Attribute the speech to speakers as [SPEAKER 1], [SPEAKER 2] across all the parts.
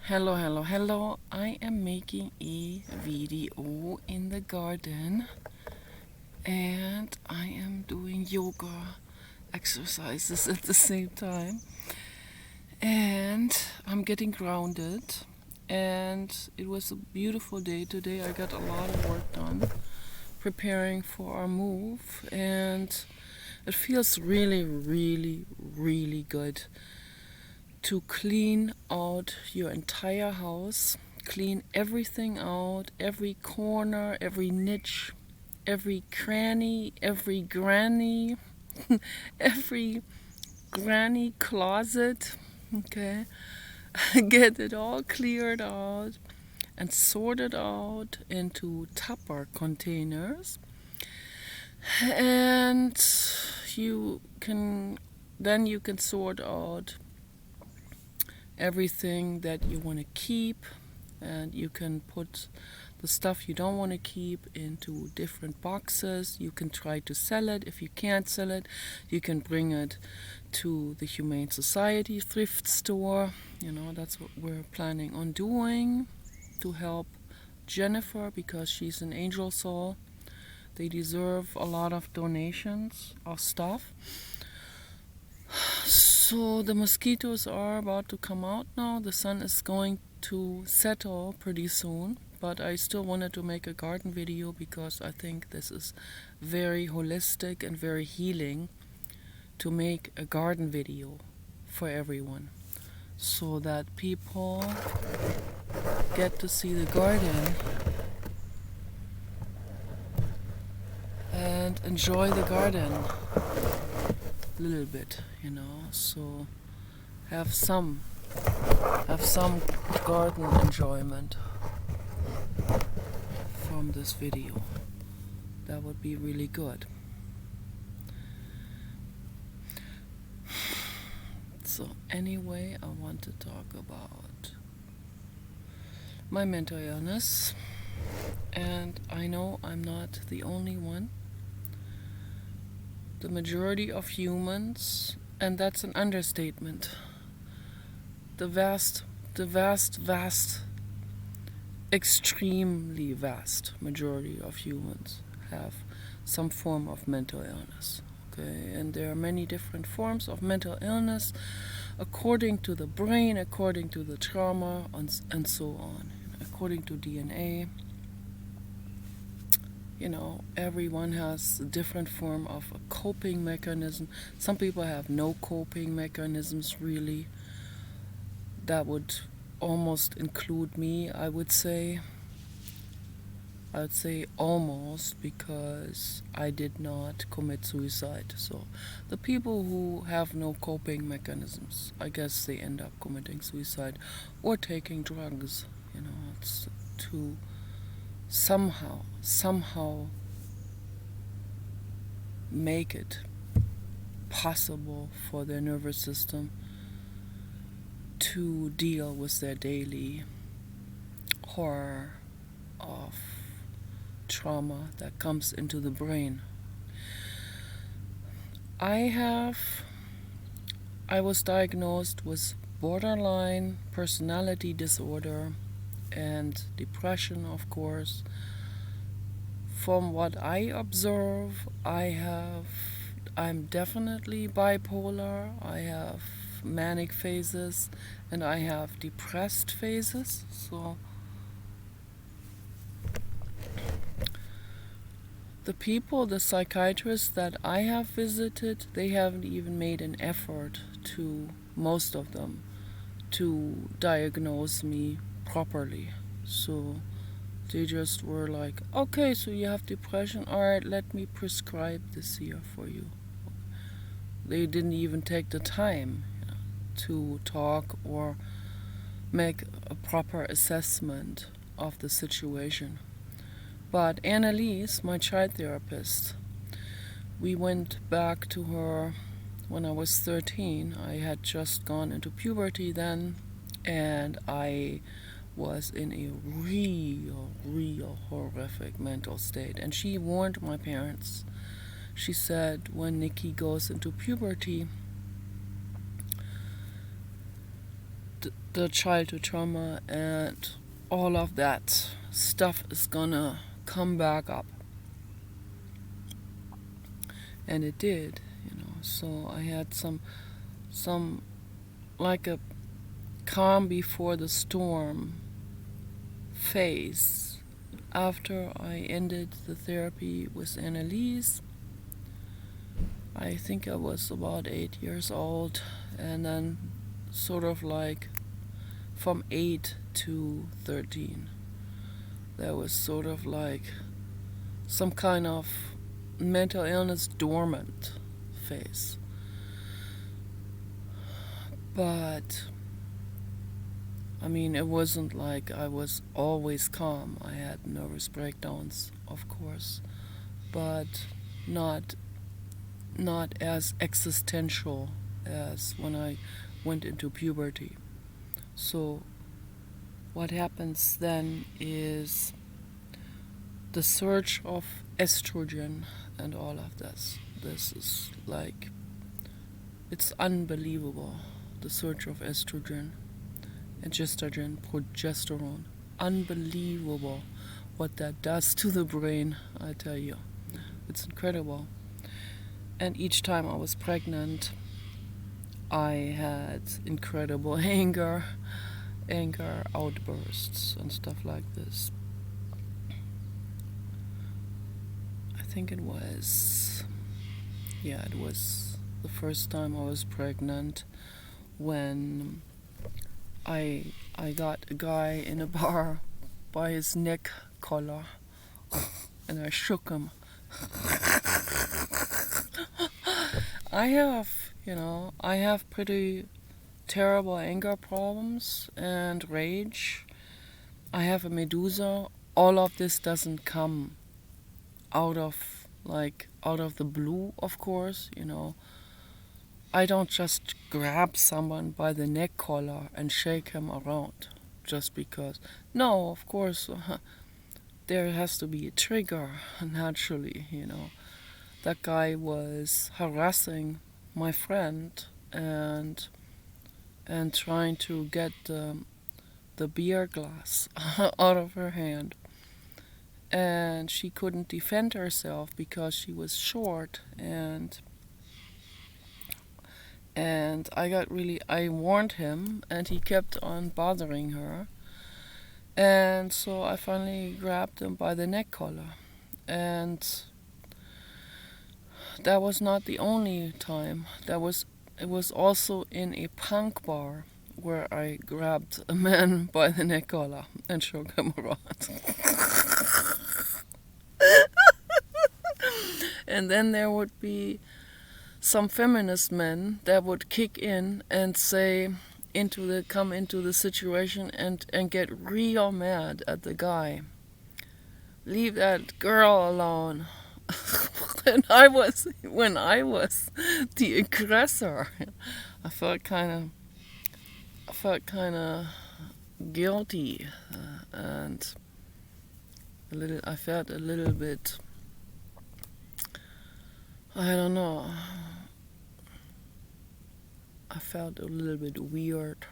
[SPEAKER 1] Hello. I am making a video in the garden and I am doing yoga exercises at the same time. And I'm getting grounded. And it was a beautiful day today. I got a lot of work done preparing for our move. And it feels really good to clean out your entire house, clean everything out, every corner, every niche, every cranny, every granny, every granny closet, okay? Get it all cleared out and sorted out into Tupper containers. And you can sort out everything that you want to keep, and you can put the stuff you don't want to keep into different boxes. You can try to sell it. If you can't sell it, you can bring it to the Humane Society thrift store. That's what we're planning on doing to help Jennifer, because she's an angel soul. They deserve a lot of donations of stuff. So the mosquitoes are about to come out now. The sun is going to settle pretty soon, but I still wanted to make a garden video because I think this is very holistic and very healing to make a garden video for everyone, so that people get to see the garden and enjoy the garden a little bit, so have some garden enjoyment from this video. That would be really good. So anyway, I want to talk about my mental illness, and I know I'm not the only one. The majority of humans, and that's an understatement, the vast, extremely vast majority of humans have some form of mental illness. Okay, and there are many different forms of mental illness according to the brain, according to the trauma, and so on. According to DNA, everyone has a different form of a coping mechanism. Some people have no coping mechanisms, really. That would almost include me, I would say. I would say almost, because I did not commit suicide. So the people who have no coping mechanisms, I guess they end up committing suicide or taking drugs. It's to somehow make it possible for their nervous system to deal with their daily horror of trauma that comes into the brain. I was diagnosed with borderline personality disorder and depression, of course. From what I observe, I'm definitely bipolar. I have manic phases and I have depressed phases. So the psychiatrists that I have visited, they haven't even made an effort, most of them, to diagnose me properly. So they just were like, okay, so you have depression, alright, let me prescribe this here for you. They didn't even take the time to talk or make a proper assessment of the situation. But Annalise, my child therapist, we went back to her when I was 13. I had just gone into puberty then, and I was in a real horrific mental state. And she warned my parents. She said, when Nikki goes into puberty, the childhood trauma and all of that stuff is gonna come back up. And it did, you know. So I had some like a calm before the storm phase after I ended the therapy with Annalise. I think I was about 8 years old, and then sort of like from 8 to 13, there was sort of like some kind of mental illness dormant phase. But I mean, it wasn't like I was always calm. I had nervous breakdowns, of course, but not as existential as when I went into puberty. So what happens then is the surge of estrogen and all of this. This is like, it's unbelievable, the surge of estrogen and gestagen, progesterone. Unbelievable what that does to the brain, I tell you. It's incredible. And each time I was pregnant, I had incredible anger outbursts and stuff like this. I think it was the first time I was pregnant when I got a guy in a bar by his neck collar and I shook him. I have pretty terrible anger problems and rage. I have a medusa. All of this doesn't come out of the blue, of course, you know. I don't just grab someone by the neck collar and shake him around just because. No, of course, there has to be a trigger, naturally, you know. That guy was harassing my friend and trying to get the beer glass out of her hand. And she couldn't defend herself because she was short, and I warned him, and he kept on bothering her. And so I finally grabbed him by the neck collar. And that was not the only time. It was also in a punk bar where I grabbed a man by the neck collar and shook him around. And then there would be some feminist men that would kick in and come into the situation and get real mad at the guy. Leave that girl alone. And when I was the aggressor, I felt kind of guilty, and I felt a little bit, I don't know, I felt a little bit weird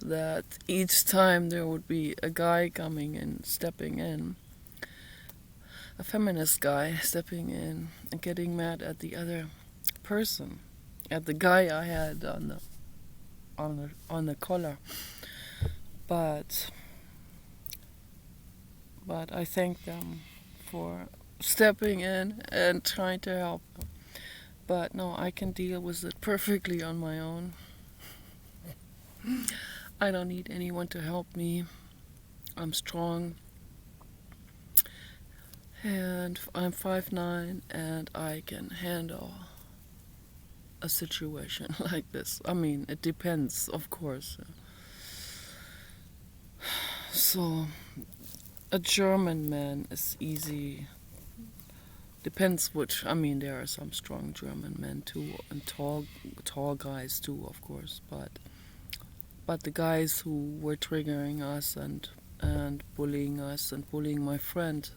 [SPEAKER 1] that each time there would be a guy coming in, stepping in, a feminist guy stepping in and getting mad at the other person, at the guy I had on the collar. But I thank them for stepping in and trying to help. But no, I can deal with it perfectly on my own. I don't need anyone to help me. I'm strong. And I'm 5'9", and I can handle a situation like this. I mean, it depends, of course. So, a German man is easy. Depends which. I mean, there are some strong German men too, and tall guys too, of course. But the guys who were triggering us and bullying us and bullying my friend,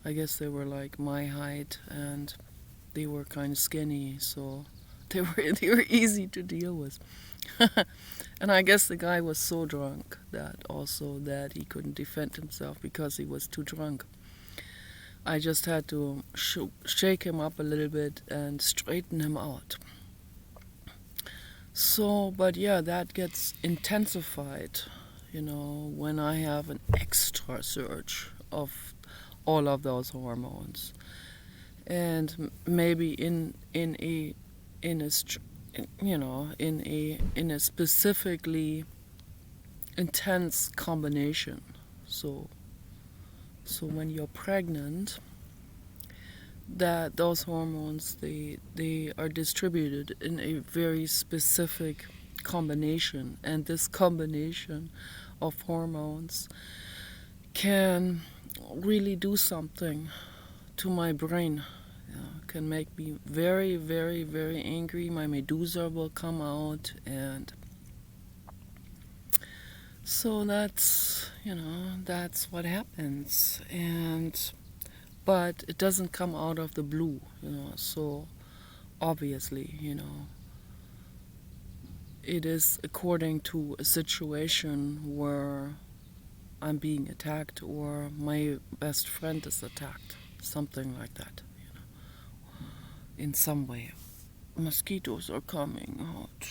[SPEAKER 1] I guess they were like my height, and they were kind of skinny, so they were easy to deal with. And I guess the guy was so drunk that he couldn't defend himself because he was too drunk. I just had to shake him up a little bit and straighten him out. So, but yeah, that gets intensified, when I have an extra surge of all of those hormones, and maybe in a in a specifically intense combination. So when you're pregnant, that those hormones they are distributed in a very specific combination, and this combination of hormones can really do something to my brain. Can make me very, very, very angry. My medusa will come out, and so that's what happens. But it doesn't come out of the blue, so obviously, it is according to a situation where I'm being attacked or my best friend is attacked, something like that, in some way. Mosquitoes are coming out.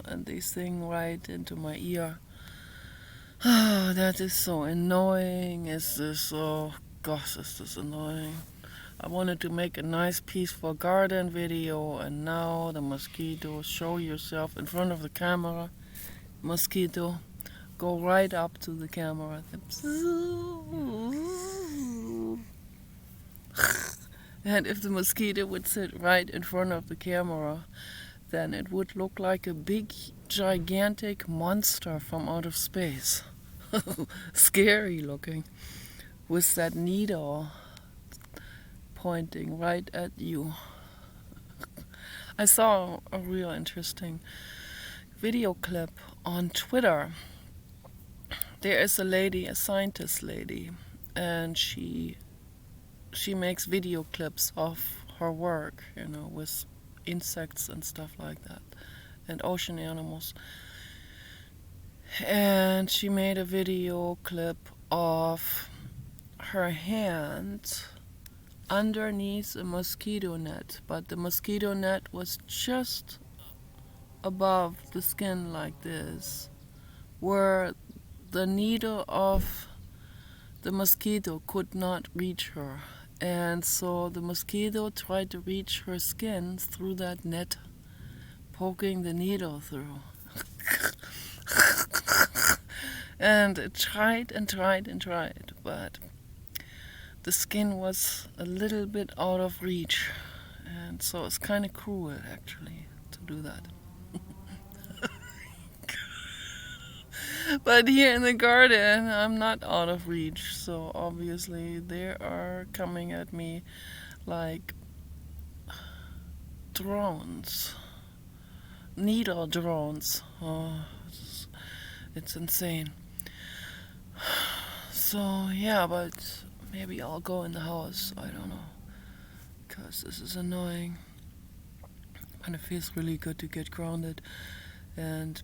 [SPEAKER 1] And they sing right into my ear. That is so annoying. Oh gosh, is this annoying. I wanted to make a nice peaceful garden video, and now the mosquito. Show yourself in front of the camera. Mosquito, go right up to the camera. And if the mosquito would sit right in front of the camera, then it would look like a big, gigantic monster from outer space. Scary looking, with that needle pointing right at you. I saw a real interesting video clip on Twitter. There is a lady, a scientist lady, and she makes video clips of her work, with insects and stuff like that, and ocean animals. And she made a video clip of her hand underneath a mosquito net, but the mosquito net was just above the skin like this, where the needle of the mosquito could not reach her. And so the mosquito tried to reach her skin through that net, poking the needle through. And it tried and tried and tried, but the skin was a little bit out of reach. And so it's kind of cruel, actually, to do that. But here in the garden, I'm not out of reach, so obviously they are coming at me like drones, needle drones. Oh, it's insane. So yeah, but maybe I'll go in the house, I don't know, because this is annoying, and it feels really good to get grounded. And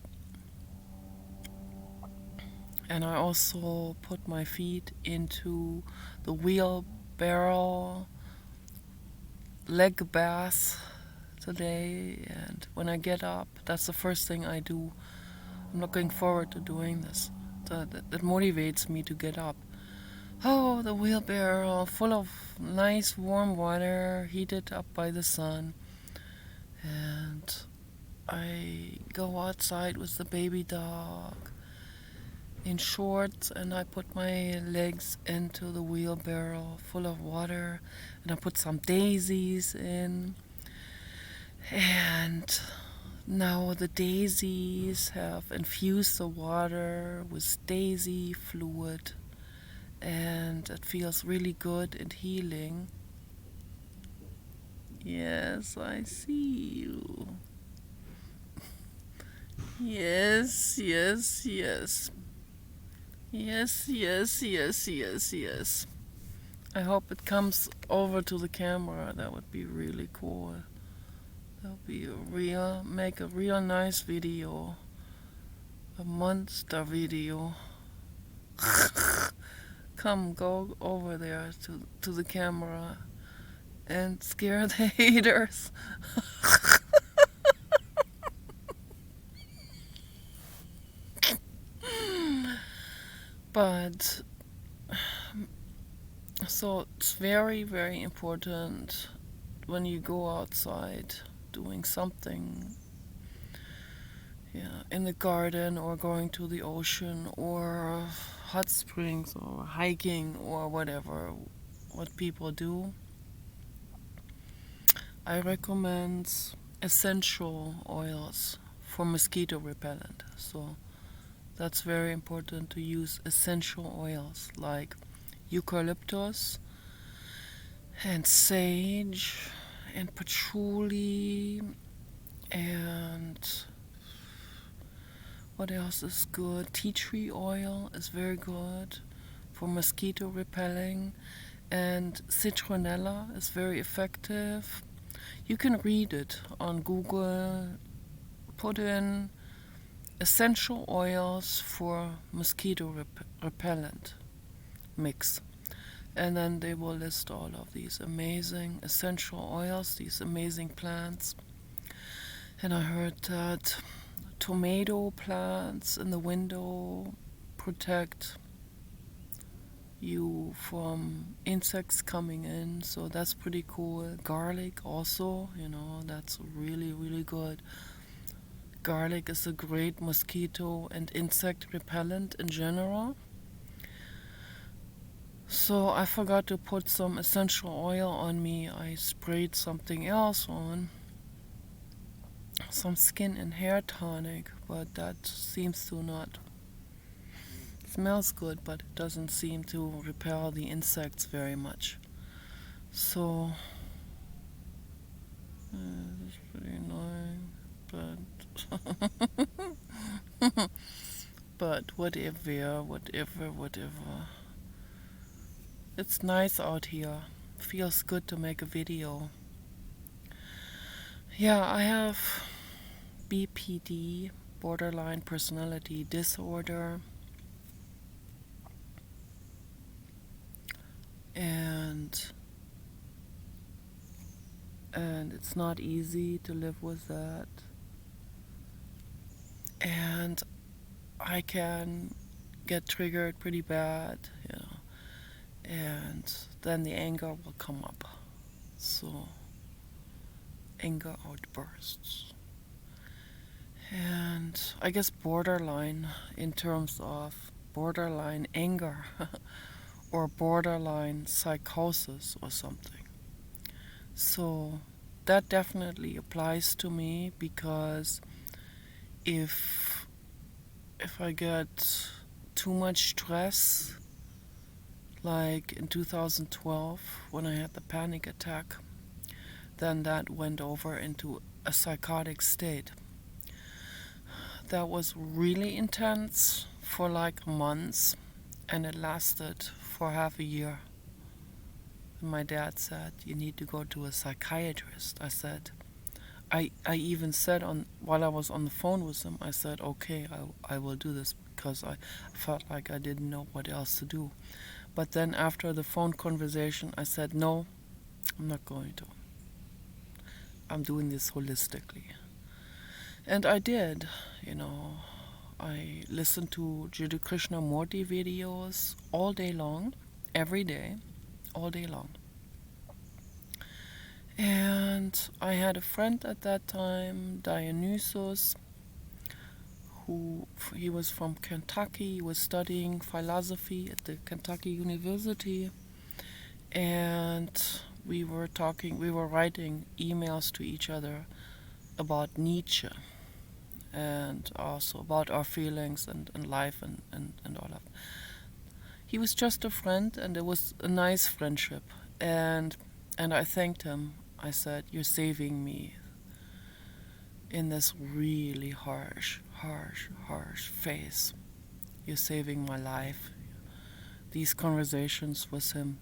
[SPEAKER 1] I also put my feet into the wheelbarrow leg bath today, and when I get up, that's the first thing I do. I'm looking forward to doing this. That motivates me to get up. Oh, the wheelbarrow full of nice warm water, heated up by the sun. And I go outside with the baby dog in shorts, and I put my legs into the wheelbarrow full of water, and I put some daisies in. And now the daisies have infused the water with daisy fluid, and it feels really good and healing. Yes, I see you. Yes, yes, yes. Yes, yes, yes, yes, yes. I hope it comes over to the camera. That would be really cool. That would be make a real nice video. A monster video. Come, go over there to the camera and scare the haters. But so it's very, very important when you go outside doing something, yeah, in the garden or going to the ocean or hot springs or hiking or whatever, what people do. I recommend essential oils for mosquito repellent. So that's very important to use essential oils like eucalyptus and sage and patchouli and what else is good? Tea tree oil is very good for mosquito repelling, and citronella is very effective. You can read it on Google. Put in essential oils for mosquito repellent mix, and then they will list all of these amazing essential oils, these amazing plants. And I heard that tomato plants in the window protect you from insects coming in, so that's pretty cool. Garlic also, that's really, really good. Garlic is a great mosquito and insect repellent in general. So I forgot to put some essential oil on me. I sprayed something else on, some skin and hair tonic, but that seems to not. It smells good, but it doesn't seem to repel the insects very much. So it's pretty annoying, but but whatever. It's nice out here. Feels good to make a video. Yeah, I have BPD, borderline personality disorder, and it's not easy to live with that. And I can get triggered pretty bad, and then the anger will come up. So, anger outbursts. And I guess borderline in terms of borderline anger or borderline psychosis or something. So that definitely applies to me, because if I get too much stress, like in 2012 when I had the panic attack, then that went over into a psychotic state. That was really intense for like months, and it lasted for half a year. And my dad said, "You need to go to a psychiatrist." I even said while I was on the phone with him, I said, "Okay, I will do this," because I felt like I didn't know what else to do. But then after the phone conversation, I said, "No, I'm not going to. I'm doing this holistically." And I did, I listened to Jiddu Krishnamurti videos all day long, every day, all day long. And I had a friend at that time, Dionysus, he was from Kentucky. He was studying philosophy at the Kentucky University, and we were writing emails to each other about Nietzsche, and also about our feelings and life and all of. He was just a friend, and it was a nice friendship, and I thanked him. I said, "You're saving me in this really harsh phase. You're saving my life." These conversations with him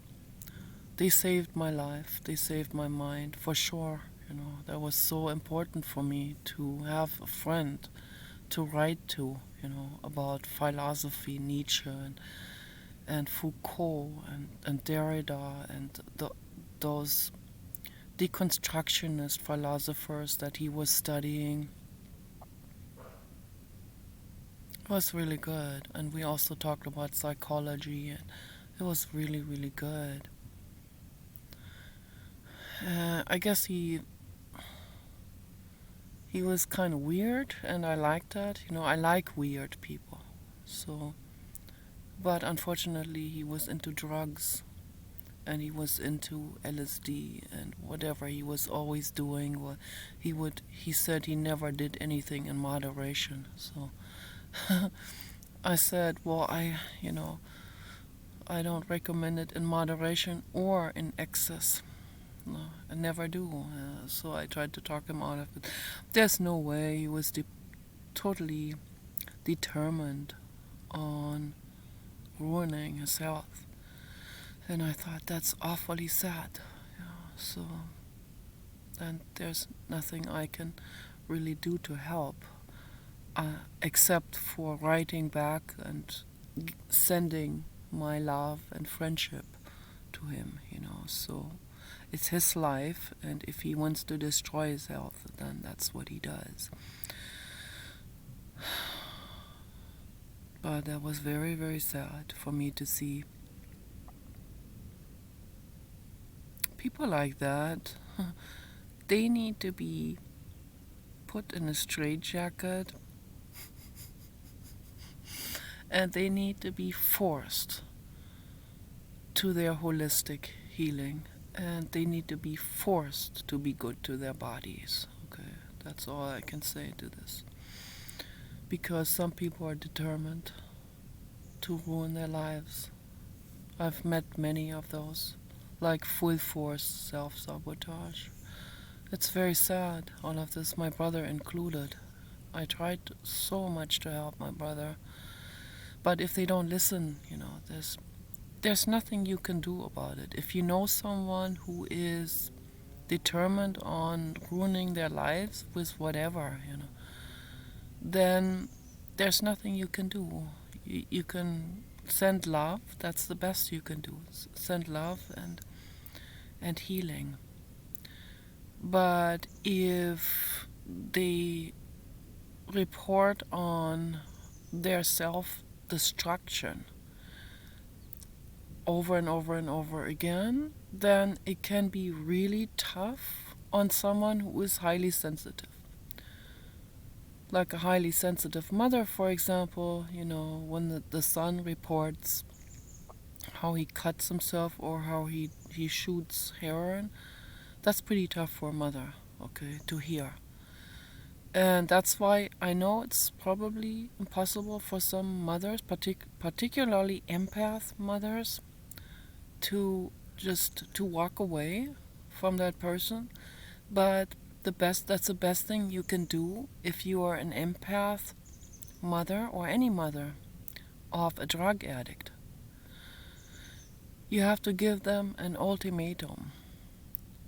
[SPEAKER 1] they saved my life. They saved my mind for sure. That was so important for me to have a friend to write to, about philosophy, Nietzsche and Foucault and Derrida and those deconstructionist philosophers that he was studying. It was really good. And we also talked about psychology, and it was really, really good. I guess he was kind of weird, and I liked that. I like weird people. So, but unfortunately, he was into drugs, and he was into LSD and whatever he was always doing. Well, he said he never did anything in moderation. So I said, well, I don't recommend it in moderation or in excess. No, I never do. So I tried to talk him out of it. There's no way. He was totally determined on ruining his health. And I thought, that's awfully sad. So, and there's nothing I can really do to help, except for writing back and sending my love and friendship to him, So it's his life, and if he wants to destroy his health, then that's what he does. But that was very, very sad for me to see people like that. They need to be put in a straitjacket, and they need to be forced to their holistic healing, and they need to be forced to be good to their bodies. Okay, that's all I can say to this. Because some people are determined to ruin their lives. I've met many of those, like full force self-sabotage. It's very sad, all of this, my brother included. I tried so much to help my brother, but if they don't listen, there's nothing you can do about it. If you know someone who is determined on ruining their lives with whatever, then there's nothing you can do. You can send love. That's the best you can do. Send love and healing. But if they report on their self-destruction over and over and over again, then it can be really tough on someone who is highly sensitive. Like a highly sensitive mother, for example, when the son reports how he cuts himself or how he shoots heroin, that's pretty tough for a mother, okay, to hear. And that's why I know it's probably impossible for some mothers, particularly empath mothers, to walk away from that person. But that's the best thing you can do if you are an empath mother or any mother of a drug addict. You have to give them an ultimatum.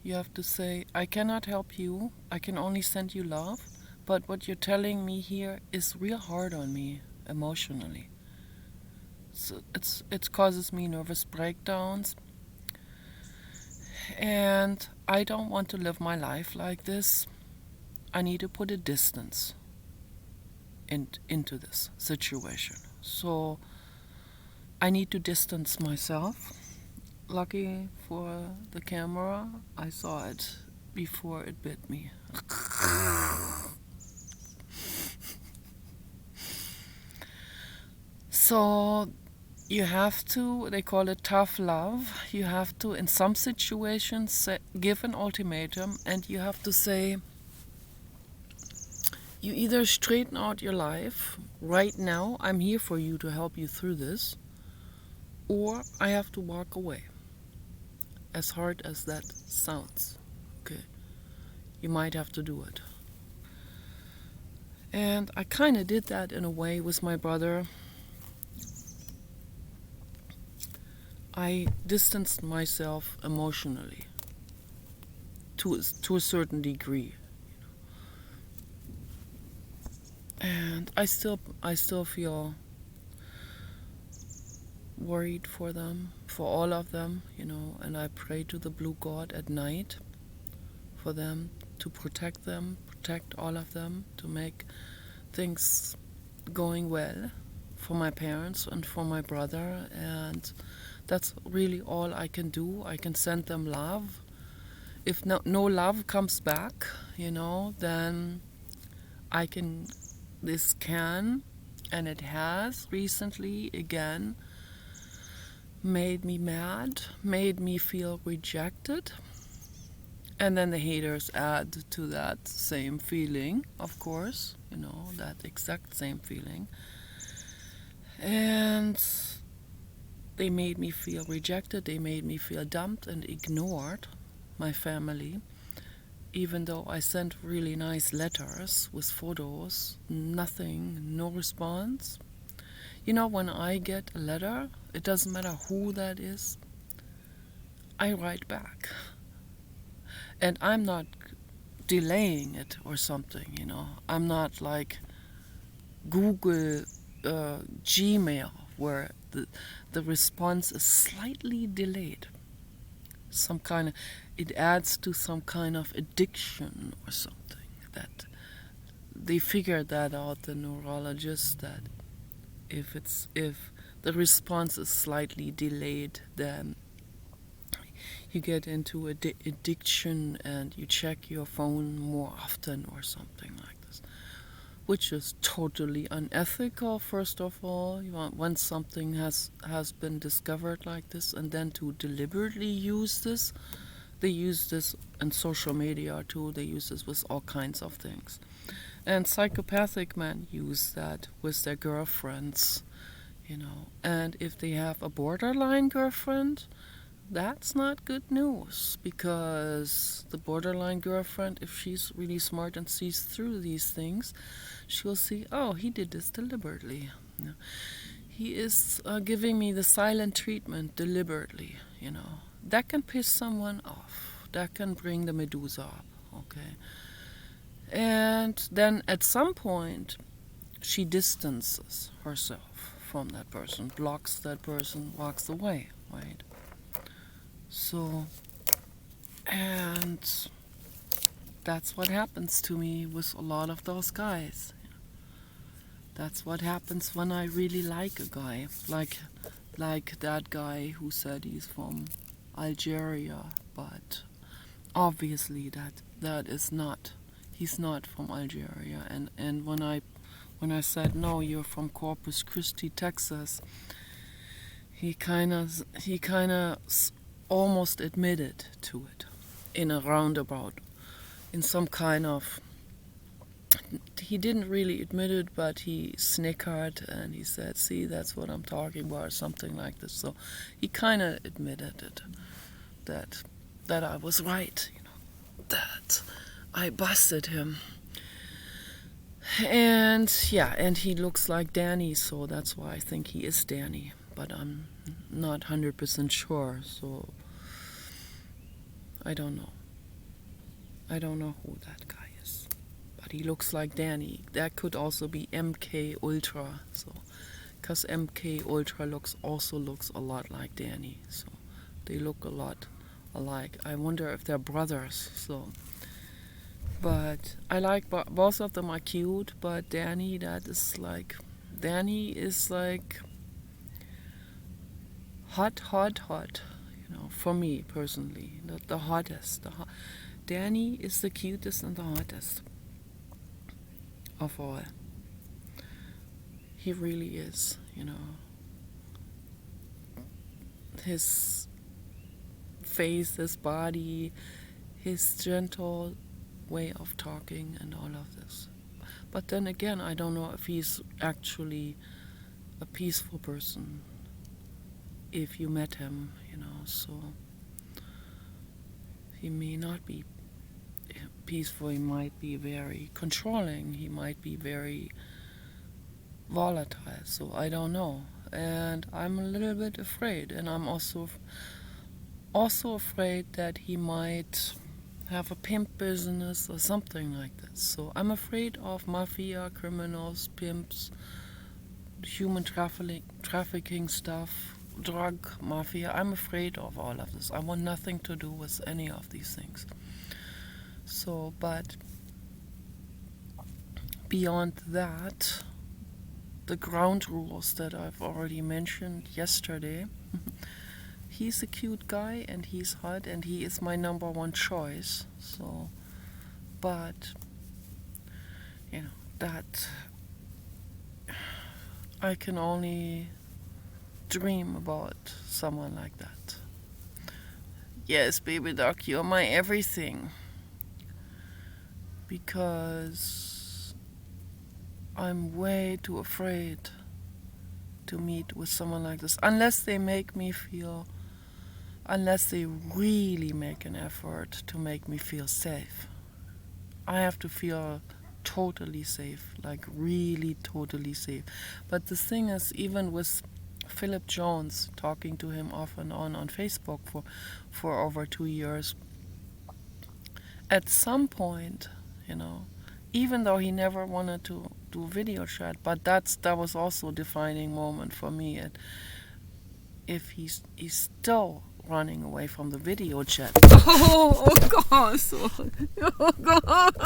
[SPEAKER 1] You have to say, I cannot help you, I can only send you love, but what you're telling me here is real hard on me emotionally. So it causes me nervous breakdowns, and I don't want to live my life like this. I need to put a distance into this situation. So I need to distance myself. Lucky for the camera, I saw it before it bit me. So you have to, they call it tough love, you have to, in some situations, give an ultimatum, and you have to say, you either straighten out your life right now, I'm here for you to help you through this, or I have to walk away. As hard as that sounds, okay, you might have to do it. And I kind of did that in a way with my brother. I distanced myself emotionally to a certain degree, and I still feel worried for them, for all of them, and I pray to the blue God at night for them, to protect them, protect all of them, to make things going well for my parents and for my brother. And that's really all I can do. I can send them love. If no love comes back, then I can, this can, and it has recently again made me mad, made me feel rejected. And then the haters add to that same feeling, of course, that exact same feeling. And they made me feel rejected, they made me feel dumped and ignored, my family. Even though I sent really nice letters with photos, nothing, no response. When I get a letter, it doesn't matter who that is, I write back. And I'm not delaying it or something, I'm not like Google, Gmail, where the response is slightly delayed. It adds to some kind of addiction or something. That they figured that out, the neurologists, that if the response is slightly delayed, then you get into addiction and you check your phone more often or something like this, which is totally unethical. First of all, when something has been discovered like this, and then to deliberately use this. They use this in social media too. They use this with all kinds of things. And psychopathic men use that with their girlfriends, And if they have a borderline girlfriend, that's not good news, because the borderline girlfriend, if she's really smart and sees through these things, she'll see, oh, he did this deliberately. He is giving me the silent treatment deliberately, That can piss someone off. That can bring the Medusa up, okay? And then at some point, she distances herself from that person, blocks that person, walks away, right? So, and that's what happens to me with a lot of those guys. That's what happens when I really like a guy, like that guy who said he's from Algeria, but obviously that is not, he's not from Algeria. And when I said, no, you're from Corpus Christi, Texas, he kind of almost admitted to it in a roundabout, in some kind of, he didn't really admit it, but he snickered and he said, see, that's what I'm talking about, or something like this. So he kind of admitted it, that I was right, that I busted him. And and he looks like Danny, so that's why I think he is Danny, but I'm not 100% sure, so I don't know. I don't know who that guy is, but he looks like Danny. That could also be MK Ultra, so because MK Ultra looks a lot like Danny, so they look a lot alike. I wonder if they're brothers. So, but I like both of them are cute, but Danny is like hot, for me personally, the hottest. Danny is the cutest and the hottest of all. He really is, His face, his body, his gentle way of talking and all of this. But then again, I don't know if he's actually a peaceful person. If you met him, so he may not be peaceful. He might be very controlling. He might be very volatile. So I don't know. and I'm a little bit afraid, and I'm also afraid that he might have a pimp business or something like that. So I'm afraid of mafia, criminals, pimps, human trafficking stuff, drug mafia. I'm afraid of all of this. I want nothing to do with any of these things. So, but beyond that, the ground rules that I've already mentioned yesterday, he's a cute guy and he's hot and he is my number one choice. So, but, that I can only dream about someone like that. Yes, baby duck, you're my everything. Because I'm way too afraid to meet with someone like this. Unless they really make an effort to make me feel safe. I have to feel totally safe, like really totally safe. But the thing is, even with Philip Jones, talking to him off and on Facebook for over 2 years, at some point, even though he never wanted to do video chat, but that was also a defining moment for me. And if he's still running away from the video chat. Oh God! Oh God!